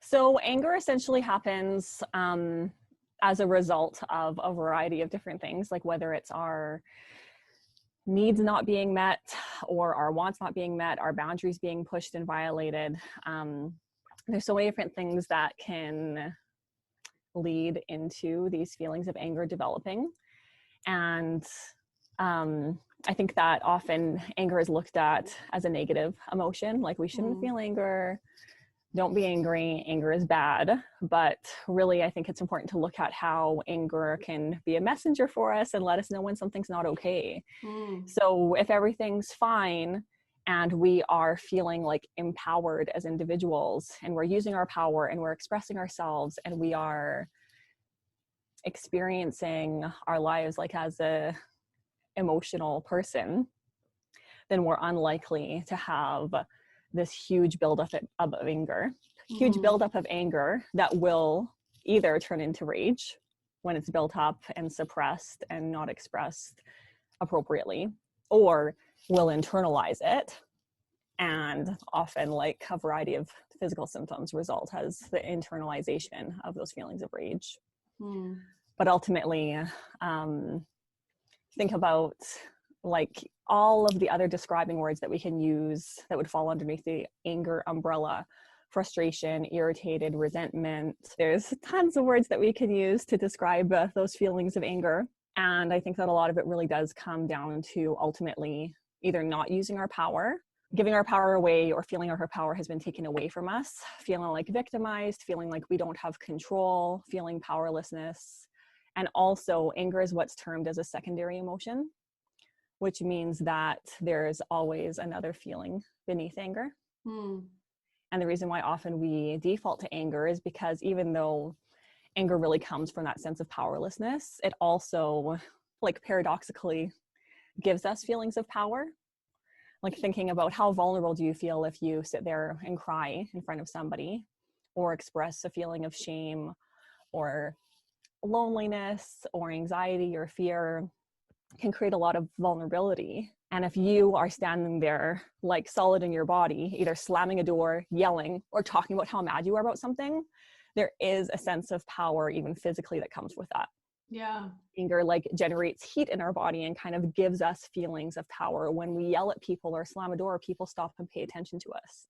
So anger essentially happens as a result of a variety of different things, like whether it's our needs not being met or our wants not being met, our boundaries being pushed and violated. There's so many different things that can lead into these feelings of anger developing. And I think that often anger is looked at as a negative emotion, like we shouldn't feel anger. Don't be angry, anger is bad. But really, I think it's important to look at how anger can be a messenger for us and let us know when something's not okay. So if everything's fine and we are feeling like empowered as individuals and we're using our power and we're expressing ourselves and we are experiencing our lives like as a emotional person, then we're unlikely to have this huge buildup of anger, that will either turn into rage when it's built up and suppressed and not expressed appropriately, or will internalize it. And often, like a variety of physical symptoms result as the internalization of those feelings of rage. But ultimately, think about like all of the other describing words that we can use that would fall underneath the anger umbrella: frustration, irritated, resentment. There's tons of words that we can use to describe those feelings of anger. And I think that a lot of it really does come down to ultimately either not using our power, giving our power away, or feeling like our power has been taken away from us, feeling like victimized, feeling like we don't have control, feeling powerlessness. And also anger is what's termed as a secondary emotion, which means that there's always another feeling beneath anger. And the reason why often we default to anger is because even though anger really comes from that sense of powerlessness, it also, like, paradoxically gives us feelings of power. Like thinking about how vulnerable do you feel if you sit there and cry in front of somebody, or express a feeling of shame or loneliness or anxiety or fear. Can create a lot of vulnerability. And if you are standing there like solid in your body, either slamming a door, yelling, or talking about how mad you are about something, there is a sense of power even physically that comes with that. Yeah. Anger like generates heat in our body and kind of gives us feelings of power. When we yell at people or slam a door, people stop and pay attention to us.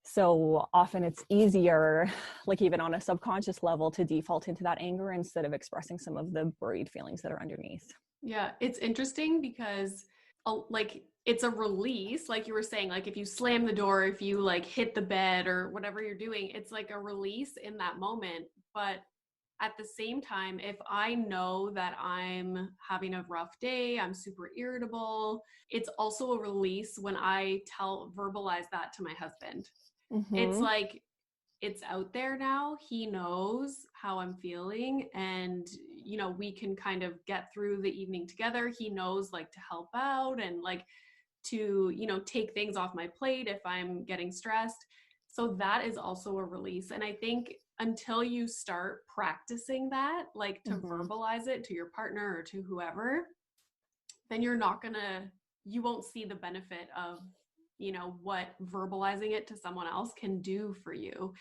So often it's easier, like even on a subconscious level, to default into that anger instead of expressing some of the buried feelings that are underneath. Yeah, it's interesting because like it's a release, like you were saying, like if you slam the door, if you like hit the bed or whatever you're doing, it's like a release in that moment. But at the same time, if I know that I'm having a rough day, I'm super irritable, it's also a release when I verbalize that to my husband. It's like, it's out there now. He knows how I'm feeling, and you know, we can kind of get through the evening together. He knows like to help out and like to, you know, take things off my plate if I'm getting stressed. So that is also a release. And I think until you start practicing that, like to verbalize it to your partner or to whoever, then you won't see the benefit of, you know, what verbalizing it to someone else can do for you.